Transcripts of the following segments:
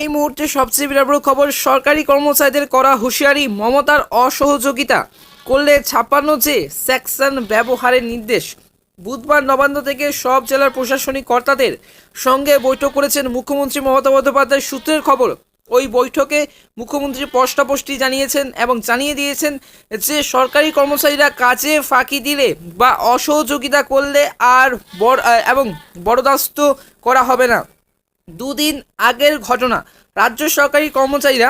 এই মুহূর্তে সবচেয়ে বিরাট খবর, সরকারি কর্মচারীদের করা হুঁশিয়ারি, মমতার অসহযোগিতা করলে 56 যে সেকশন ব্যবহারের নির্দেশ। বুধবার নবান্ন থেকে সব জেলার প্রশাসনিক কর্তাদের সঙ্গে বৈঠক করেছেন মুখ্যমন্ত্রী মমতা বন্দ্যোপাধ্যায়। সূত্রের খবর, ওই বৈঠকে মুখ্যমন্ত্রী স্পষ্টপষ্টি জানিয়েছেন এবং জানিয়ে দিয়েছেন যে সরকারি কর্মচারীরা কাজে ফাঁকি দিলে বা অসহযোগিতা করলে আর বরদাস্ত করা হবে না। দুদিন আগের ঘটনা, রাজ্য সরকারি কর্মচারীরা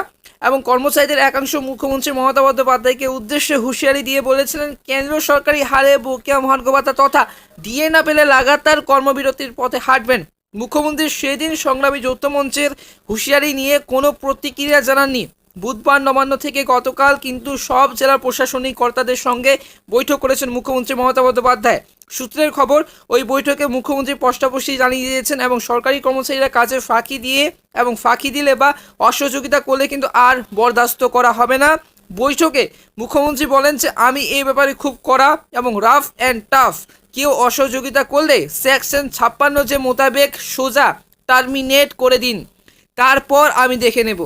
এবং কর্মচারীদের একাংশ মুখ্যমন্ত্রী মমতা বন্দ্যোপাধ্যায়কে উদ্দেশ্যে হুঁশিয়ারি দিয়ে বলেছিলেন, কেন্দ্র সরকারি হারে বকেয়া মহার্ঘ ভাতা তথা ডিএ না পেলে লাগাতার কর্মবিরতির পথে হাঁটবেন। মুখ্যমন্ত্রী সেদিন সংগ্রামী যৌথ মঞ্চের হুঁশিয়ারি নিয়ে কোনো প্রতিক্রিয়া জানাননি। বুধবার নবান্ন থেকে গতকাল কিন্তু সব জেলার প্রশাসনিক কর্তাদের সঙ্গে বৈঠক করেছেন মুখ্যমন্ত্রী মমতা বন্দ্যোপাধ্যায়। সূত্রের খবর, ওই বৈঠকে মুখ্যমন্ত্রী স্পষ্টপষ্টি জানিয়ে দিয়েছেন এবং সরকারি কর্মচারীরা কাজে ফাঁকি দিলে বা অসহযোগিতা করলে কিন্তু আর বরদাস্ত করা হবে না। বৈঠকে মুখ্যমন্ত্রী বলেন যে আমি এই ব্যাপারে খুব কড়া এবং রাফ অ্যান্ড টাফ, কেউ অসহযোগিতা করলে সেকশন 56 যে মোতাবেক সোজা টার্মিনেট করে দিন, তারপর আমি দেখে নেব।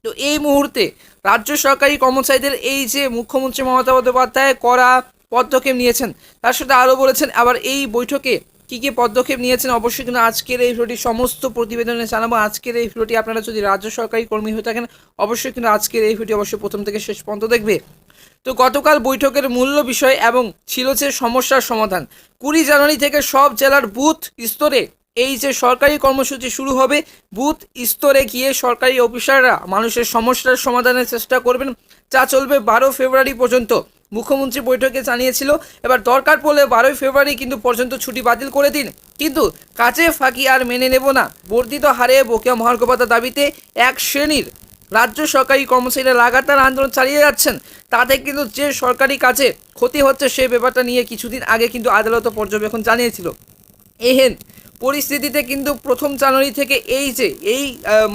তো এই মুহূর্তে রাজ্য সরকারি কর্মচারীদের এই যে মুখ্যমন্ত্রী মমতা বন্দ্যোপাধ্যায় করা পদক্ষেপ নিয়েছেন, তার সাথে আরও বলেছেন আবার এই বৈঠকে কী কী পদক্ষেপ নিয়েছেন, অবশ্যই কিন্তু আজকের এই ভিডিওটি সমস্ত প্রতিবেদনে জানাবো। আজকের এই ভিডিওটি আপনারা যদি রাজ্য সরকারি কর্মী হয়ে থাকেন, অবশ্যই কিন্তু আজকের এই ভিডিও অবশ্যই প্রথম থেকে শেষ পর্যন্ত দেখবে। তো গতকাল বৈঠকের মূল্য বিষয় এবং ছিল যে সমস্যার সমাধান। 20 জানুয়ারি থেকে সব জেলার বুথ স্তরে এই যে সরকারি কর্মসূচি শুরু হবে। বুথ স্তরে গিয়ে সরকারি অফিসাররা মানুষের সমস্যার সমাধানের চেষ্টা করবেন, যা চলবে 12 ফেব্রুয়ারি পর্যন্ত। মুখ্যমন্ত্রী বৈঠকে জানিয়েছিল এবার দরকার পড়লে 12 ফেব্রুয়ারি কিন্তু পর্যন্ত ছুটি বাতিল করে দিন, কিন্তু কাজে ফাঁকি আর মেনে নেব না। বর্ধিত হারে বকেয়া মহার্ঘ ভাতা দাবিতে এক শ্রেণীর রাজ্য সরকারি কর্মচারীরা লাগাতার আন্দোলন চালিয়ে যাচ্ছেন। তাতে কিন্তু যে সরকারি কাজে ক্ষতি হচ্ছে সেই ব্যাপারটা নিয়ে কিছুদিন আগে কিন্তু আদালত পর্যবেক্ষণ জানিয়েছিল। এহেন পরিস্থিতিতে কিন্তু 1 জানুয়ারি থেকে এই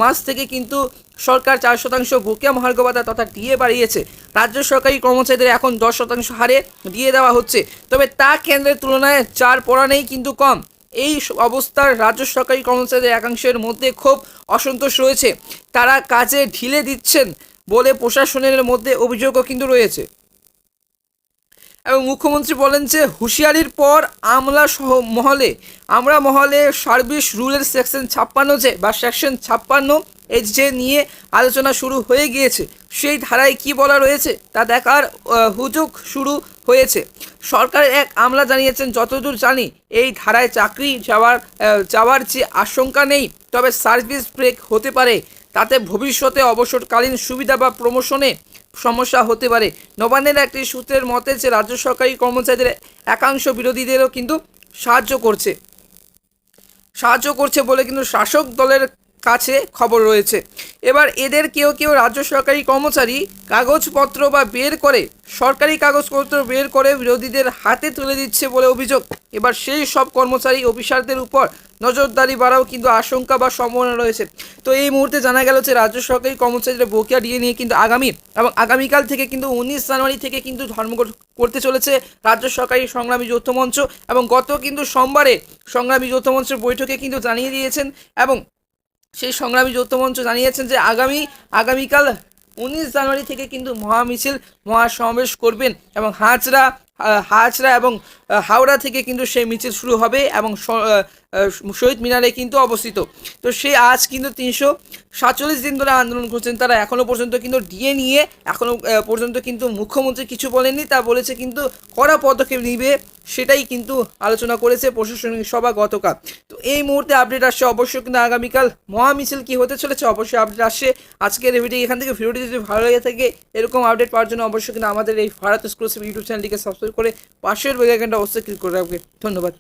মাস থেকে কিন্তু সরকার 4% বকেয়া মহার্ঘ ভাতা তথা ডিএ বাড়িয়েছে। রাজ্য সরকারি কর্মচারীদের এখন 10% হারে দিয়ে দেওয়া হচ্ছে, তবে তা কেন্দ্রের তুলনায় 4 পড়ানেই কিন্তু কম। এই অবস্থার রাজ্য সরকারি কর্মচারীদের একাংশের মধ্যে খুব অসন্তোষ রয়েছে। তারা কাজে ঢিলে দিচ্ছেন বলে প্রশাসনের মধ্যে অভিযোগও কিন্তু রয়েছে। এবং মুখ্যমন্ত্রী বলেন যে হুঁশিয়ারির পর আমরা মহলে সার্ভিস রুলের সেকশন 56 যে নিয়ে আলোচনা শুরু হয়ে গিয়েছে, সেই ধারায় কি বলা রয়েছে তা দেখার হুজুগ শুরু হয়েছে। সরকারের এক আমলা জানিয়েছেন, যতদূর জানি এই ধারায় চাকরি যাওয়ার যে আশঙ্কা নেই, তবে সার্ভিস ব্রেক হতে পারে। তাতে ভবিষ্যতে অবসরকালীন সুবিধা বা প্রমোশনে সমস্যা হতে পারে। নবান্নের একটি সূত্রের মতে যে রাজ্য সরকারি কর্মচারীদের একাংশ বিরোধীদেরও কিন্তু সাহায্য করছে বলে কিন্তু শাসক দলের কাছে খবর রয়েছে। এবার এদের কেউ রাজ্য সরকারি কর্মচারী সরকারি কাগজপত্র বের করে বিরোধীদের হাতে তুলে দিচ্ছে বলে অভিযোগ। এবার সেই সব কর্মচারী অফিসারদের উপর নজরদারি বাড়াও কিন্তু আশঙ্কা বা সম্ভাবনা রয়েছে। তো এই মুহূর্তে জানা গেল যে রাজ্য সরকারি কর্মচারীদের বকেয়া ডিএ নিয়ে কিন্তু আগামীকাল থেকে কিন্তু 19 জানুয়ারি থেকে কিন্তু ধর্মঘট করতে চলেছে রাজ্য সরকারি সংগ্রামী যৌথ মঞ্চ। এবং গত কিন্তু সোমবারে সংগ্রামী যৌথ মঞ্চের বৈঠকে কিন্তু জানিয়ে দিয়েছেন এবং সেই সংগ্রামী যৌথ মঞ্চ জানিয়েছেন যে আগামীকাল 19 জানুয়ারি থেকে কিন্তু মহামিছিল মহাসমাবেশ করবেন এবং হাজরা এবং হাওড়া থেকে কিন্তু সেই মিছিল শুরু হবে এবং শহীদ মিনারে কিন্তু অবস্থিত। তো সে আজ কিন্তু 347 দিন ধরে আন্দোলন করছেন তারা। এখনও পর্যন্ত কিন্তু ডিএ নিয়ে পর্যন্ত কিন্তু মুখ্যমন্ত্রী কিছু বলেননি, তা বলেছে কিন্তু কড়া পদক্ষেপ নিবে, সেটাই কিন্তু আলোচনা করেছে প্রশাসনিক সভা গতকাল। তো এই মুহূর্তে আপডেট আসছে, অবশ্যই কিন্তু আগামীকাল মহামিছিল কি হতে চলেছে অবশ্যই আপডেট আসছে। আজকের এই ভিডিও এখান থেকে, ভিডিওটি যদি ভালো লেগে থাকে এরকম আপডেট পাওয়ার জন্য অবশ্যই কিন্তু আমাদের এই ভারত এক্সক্লুসিভ ইউটিউব চ্যানেলটিকে সাবস্ক্রাইব করে পাশের বেল আইকনটা অবশ্যই ক্লিক করে রাখবে। ধন্যবাদ।